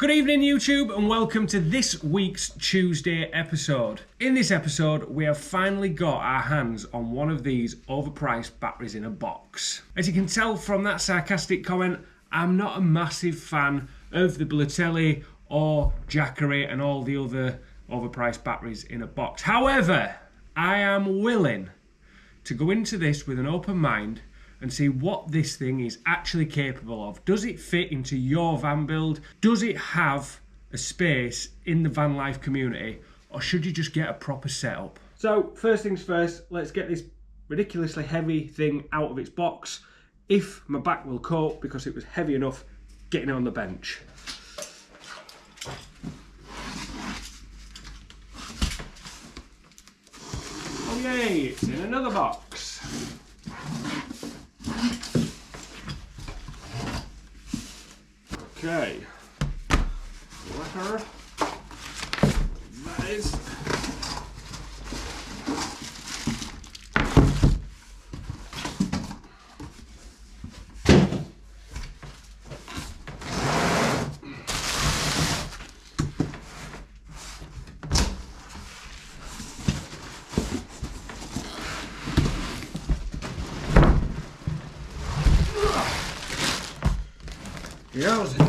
Good evening YouTube and welcome to this week's Tuesday episode. In this episode we have finally got our hands on one of these overpriced batteries in a box. As you can tell from that sarcastic comment, I'm not a massive fan of the Bluetti or Jackery and all the other overpriced batteries in a box. However, I am willing to go into this with an open mind and see what this thing is actually capable of. Does it fit into your van build? Does it have a space in the van life community? Or should you just get a proper setup? So first things first, let's get this ridiculously heavy thing out of its box. If my back will cope, because it was heavy enough getting it on the bench. Oh yay, it's in another box. Okay, letter, that is, here's it.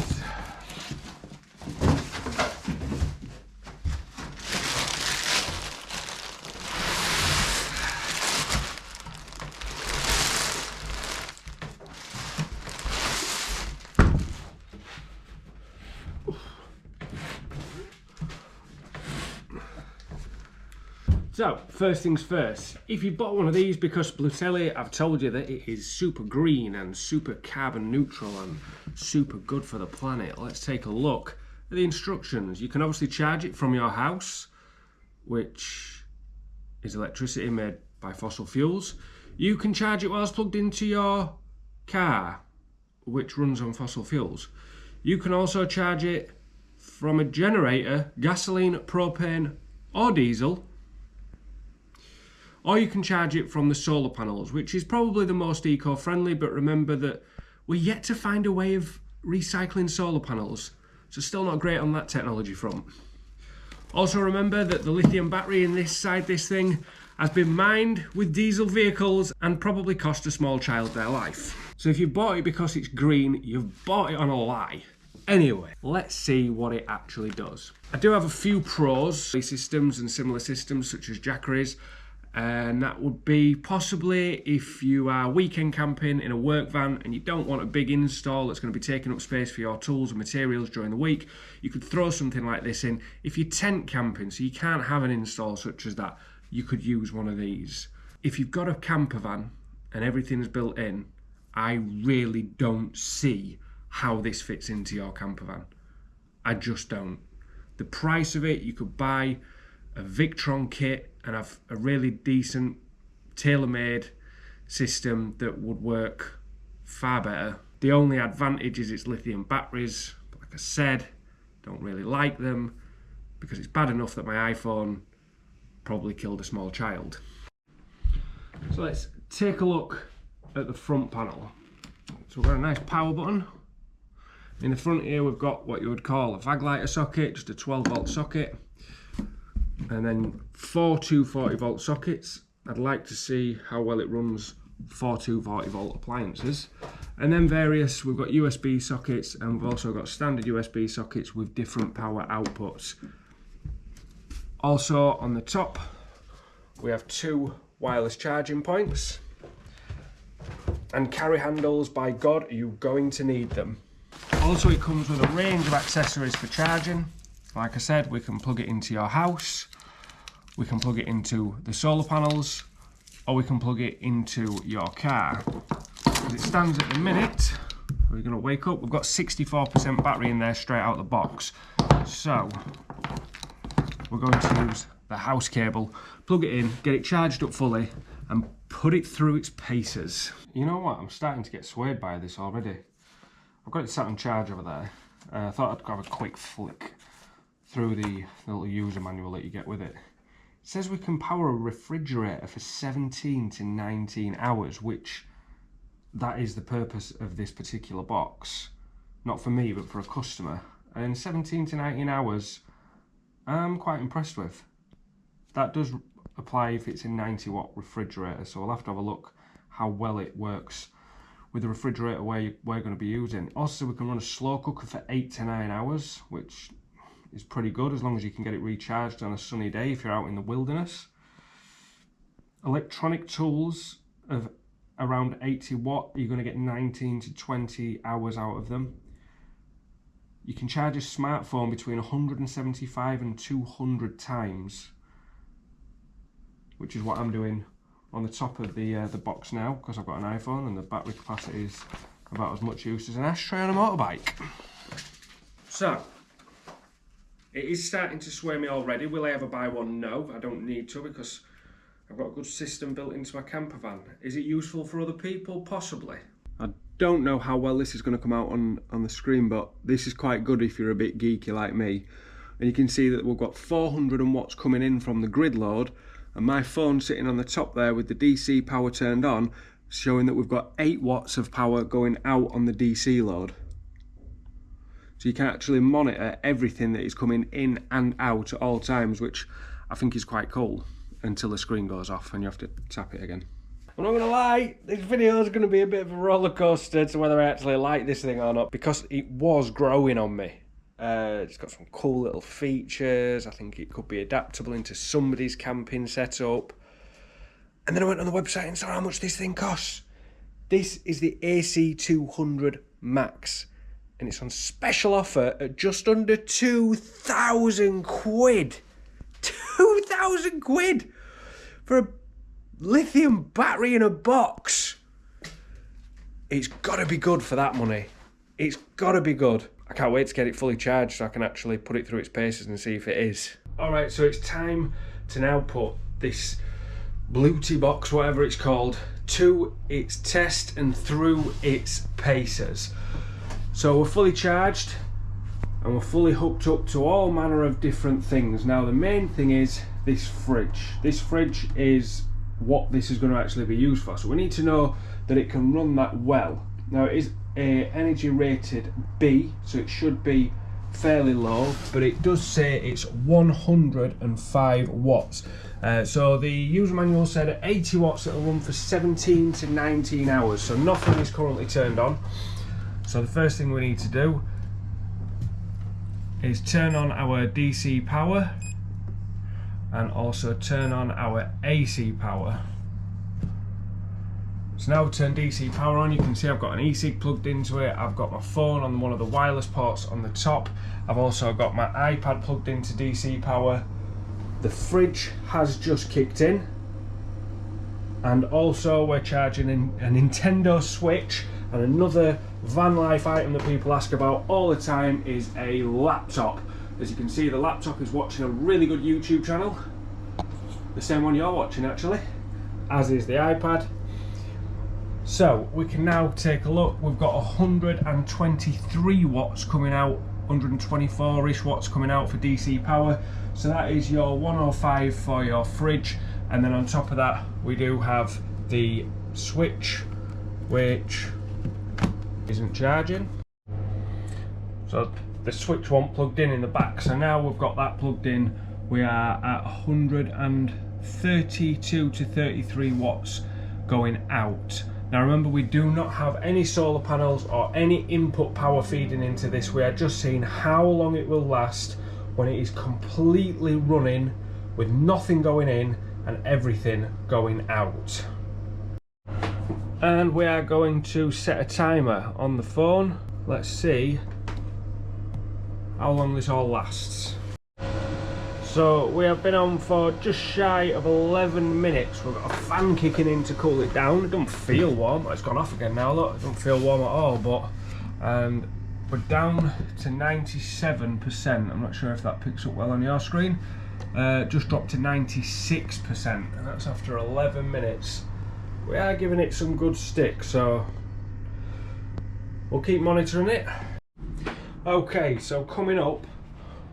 So, first things first, if you bought one of these because Bluetti, I've told you that it is super green and super carbon neutral and super good for the planet. Let's take a look at the instructions. You can obviously charge it from your house, which is electricity made by fossil fuels. You can charge it while it's plugged into your car, which runs on fossil fuels. You can also charge it from a generator, gasoline, propane or diesel. Or you can charge it from the solar panels, which is probably the most eco-friendly, but remember that we're yet to find a way of recycling solar panels, so still not great on that technology front. Also remember that the lithium battery inside this thing has been mined with diesel vehicles and probably cost a small child their life. So if you bought it because it's green, you've bought it on a lie. Anyway, let's see what it actually does. I do have a few pros, systems and similar systems such as Jackery's. And that would be possibly if you are weekend camping in a work van and you don't want a big install that's going to be taking up space for your tools and materials during the week, you could throw something like this in. If you're tent camping, so you can't have an install such as that, you could use one of these. If you've got a camper van and everything's built in, I really don't see how this fits into your camper van. I just don't. The price of it, you could buy a Victron kit and have a really decent tailor-made system that would work far better. The only advantage is its lithium batteries, but like I said, don't really like them because it's bad enough that my iPhone probably killed a small child. So let's take a look at the front panel. So we've got a nice power button. In the front here we've got what you would call a fag lighter socket, just a 12 volt socket. And then 4 240 volt sockets. I'd like to see how well it runs 4 240 volt appliances. And then we've got USB sockets, and we've also got standard USB sockets with different power outputs. Also on the top we have 2 wireless charging points and carry handles. By God, you're going to need them. Also it comes with a range of accessories for charging. Like I said, we can plug it into your house, we can plug it into the solar panels, or we can plug it into your car. As it stands at the minute, we're going to wake up, we've got 64% battery in there straight out of the box. So, we're going to use the house cable, plug it in, get it charged up fully, and put it through its paces. You know what, I'm starting to get swayed by this already. I've got it sat on charge over there. I thought I'd have a quick flick through the little user manual that you get with it. It says we can power a refrigerator for 17 to 19 hours, which that is the purpose of this particular box. Not for me, but for a customer. and 17 to 19 hours I'm quite impressed with. That does apply if it's a 90-watt refrigerator, so we'll have to have a look how well it works with the refrigerator we're going to be using. Also, we can run a slow cooker for 8 to 9 hours, which is pretty good as long as you can get it recharged on a sunny day if you're out in the wilderness. Electronic tools of around 80 watt, you're going to get 19 to 20 hours out of them. You can charge a smartphone between 175 and 200 times, which is what I'm doing on the top of the box now, because I've got an iPhone and the battery capacity is about as much use as an ashtray on a motorbike. So, it is starting to sway me already. Will I ever buy one? No, I don't need to, because I've got a good system built into my camper van. Is it useful for other people? Possibly. I don't know how well this is going to come out on the screen, but this is quite good if you're a bit geeky like me. And you can see that we've got 400 watts coming in from the grid load, and my phone sitting on the top there with the DC power turned on, showing that we've got 8 watts of power going out on the DC load. So you can actually monitor everything that is coming in and out at all times, which I think is quite cool, until the screen goes off and you have to tap it again. I'm not going to lie, this video is going to be a bit of a roller coaster to whether I actually like this thing or not, because it was growing on me. It's got some cool little features. I think it could be adaptable into somebody's camping setup. And then I went on the website and saw how much this thing costs. This is the AC200 MAX, and it's on special offer at just under 2,000 quid. 2,000 quid for a lithium battery in a box. It's got to be good for that money. It's got to be good. I can't wait to get it fully charged so I can actually put it through its paces and see if it is. Alright, so it's time to now put this Bluetti box, whatever it's called, to its test and through its paces. So we're fully charged and we're fully hooked up to all manner of different things. Now the main thing is this fridge. This fridge is what this is going to actually be used for, so we need to know that it can run that well. Now it is a energy rated B, so it should be fairly low, but it does say it's 105 watts. So the user manual said at 80 watts it'll run for 17 to 19 hours, so nothing is currently turned on. So the first thing we need to do is turn on our DC power and also turn on our AC power. So now I've turned DC power on. You can see I've got an e-cig plugged into it. I've got my phone on one of the wireless ports on the top. I've also got my iPad plugged into DC power. The fridge has just kicked in, and also we're charging a Nintendo Switch. And another VANLIFE item that people ask about all the time is a laptop. As you can see, the laptop is watching a really good YouTube channel, the same one you're watching actually, as is the iPad. So we can now take a look. We've got 123 watts coming out, 124-ish watts coming out for DC power. So that is your 105 for your fridge. And then on top of that, we do have the switch, which isn't charging. So the switch wasn't plugged in the back. So now we've got that plugged in. We are at 132 to 33 watts going out. Now remember, we do not have any solar panels or any input power feeding into this. We are just seeing how long it will last when it is completely running with nothing going in and everything going out. And we are going to set a timer on the phone. Let's see how long this all lasts. So we have been on for just shy of 11 minutes. We've got a fan kicking in to cool it down. It doesn't feel warm. It's gone off again now, look. It doesn't feel warm at all, but we're down to 97%. I'm not sure if that picks up well on your screen. Just dropped to 96%, and that's after 11 minutes. We are giving it some good stick, so we'll keep monitoring it. Okay, so coming up,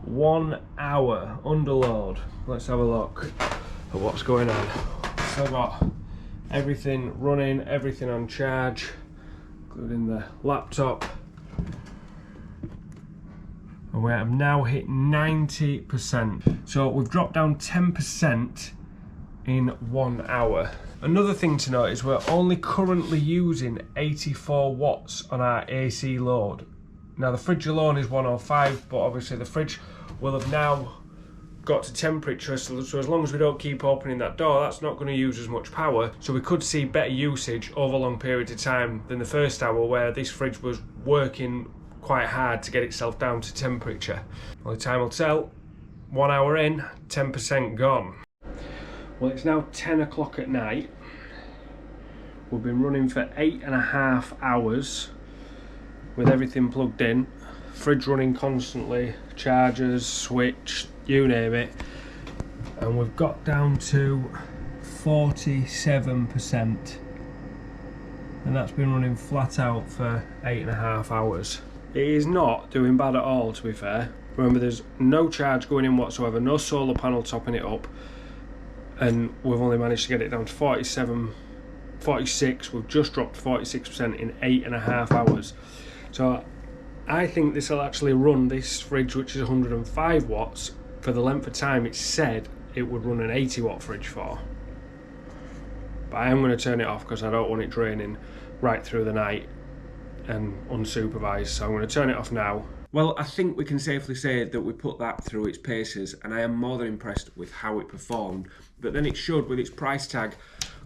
1 hour under load. Let's have a look at what's going on. So I've got everything running, everything on charge, including the laptop. And we have now hit 90%. So we've dropped down 10% in 1 hour. Another thing to note is we're only currently using 84 watts on our AC load. Now the fridge alone is 105, but obviously the fridge will have now got to temperature, so as long as we don't keep opening that door, that's not going to use as much power. So we could see better usage over long periods of time than the first hour, where this fridge was working quite hard to get itself down to temperature. Well, the time will tell. 1 hour in, 10% gone. Well, it's now 10 o'clock at night. We've been running for 8.5 hours with everything plugged in. Fridge running constantly, chargers, switch, you name it. And we've got down to 47%. And that's been running flat out for 8.5 hours. It is not doing bad at all, to be fair. Remember, there's no charge going in whatsoever, no solar panel topping it up. And we've only managed to get it down to 47, 46. We've just dropped 46% in 8.5 hours. So I think this will actually run this fridge, which is 105 watts, for the length of time it said it would run an 80 watt fridge for. But I am going to turn it off because I don't want it draining right through the night and unsupervised. So I'm going to turn it off now. Well, I think we can safely say that we put that through its paces, and I am more than impressed with how it performed. But then it should, with its price tag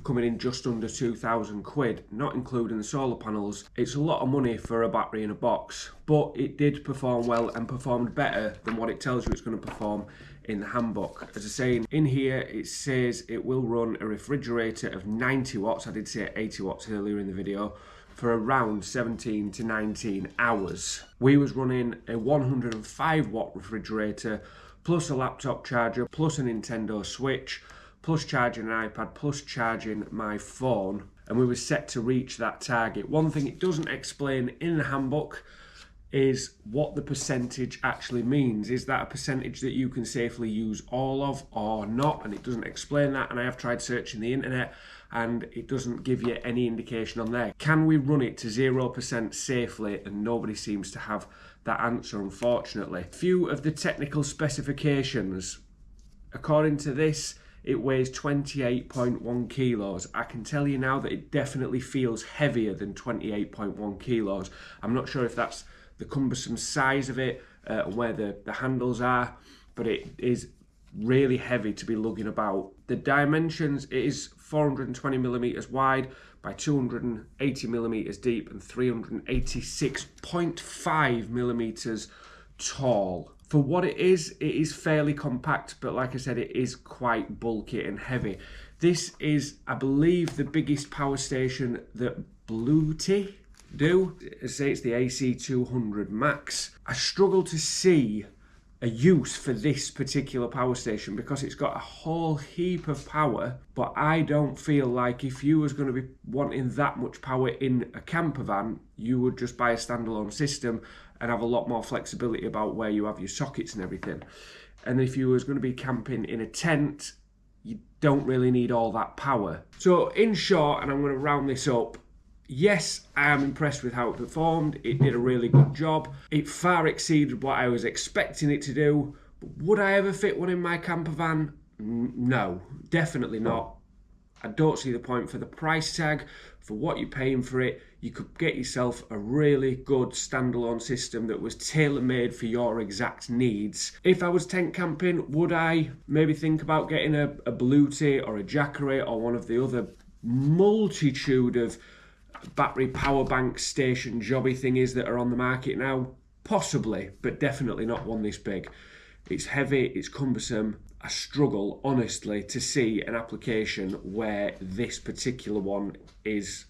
coming in just under 2,000 quid, not including the solar panels. It's a lot of money for a battery in a box, but it did perform well and performed better than what it tells you it's going to perform in the handbook. As I say, in here it says it will run a refrigerator of 90 watts, I did say 80 watts earlier in the video, for around 17 to 19 hours. We was running a 105 watt refrigerator, plus a laptop charger, plus a Nintendo Switch, plus charging an iPad, plus charging my phone, and we were set to reach that target. One thing it doesn't explain in the handbook is what the percentage actually means. Is that a percentage that you can safely use all of or not? And it doesn't explain that, and I have tried searching the internet and it doesn't give you any indication on there. Can we run it to 0% safely? And nobody seems to have that answer, unfortunately. A few of the technical specifications. According to this, it weighs 28.1 kilos. I can tell you now that it definitely feels heavier than 28.1 kilos. I'm not sure if that's the cumbersome size of it, where the handles are, but it is really heavy to be lugging about. The dimensions, it is 420 millimeters wide by 280 millimeters deep and 386.5 millimeters tall. For what it is fairly compact, but like I said, it is quite bulky and heavy. This is, I believe, the biggest power station that Bluetti do. I say it's the AC200 MAX. I struggle to see a use for this particular power station because it's got a whole heap of power, but I don't feel like if you was going to be wanting that much power in a camper van, you would just buy a standalone system and have a lot more flexibility about where you have your sockets and everything. And if you was going to be camping in a tent, you don't really need all that power. So in short, and I'm going to round this up, yes, I am impressed with how it performed. It did a really good job. It far exceeded what I was expecting it to do. But would I ever fit one in my camper van? No, definitely not. I don't see the point. For the price tag, for what you're paying for it, you could get yourself a really good standalone system that was tailor-made for your exact needs. If I was tent camping, would I maybe think about getting a Bluetti or a Jackery or one of the other multitude of battery power bank station jobby thingies that are on the market now? Possibly, but definitely not one this big. It's heavy, it's cumbersome. I struggle, honestly, to see an application where this particular one is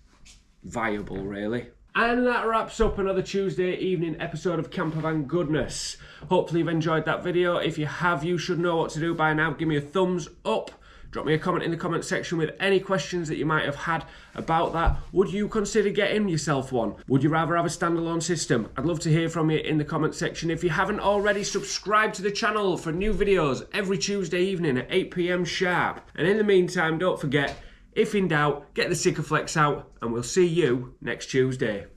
viable, really. And that wraps up another Tuesday evening episode of Campervan Goodness. Hopefully you've enjoyed that video. If you have, you should know what to do by now. Give me a thumbs up. Drop me a comment in the comment section with any questions that you might have had about that. Would you consider getting yourself one? Would you rather have a standalone system? I'd love to hear from you in the comment section. If you haven't already, subscribe to the channel for new videos every Tuesday evening at 8 PM sharp. And in the meantime, don't forget, if in doubt, get the Sikaflex out and we'll see you next Tuesday.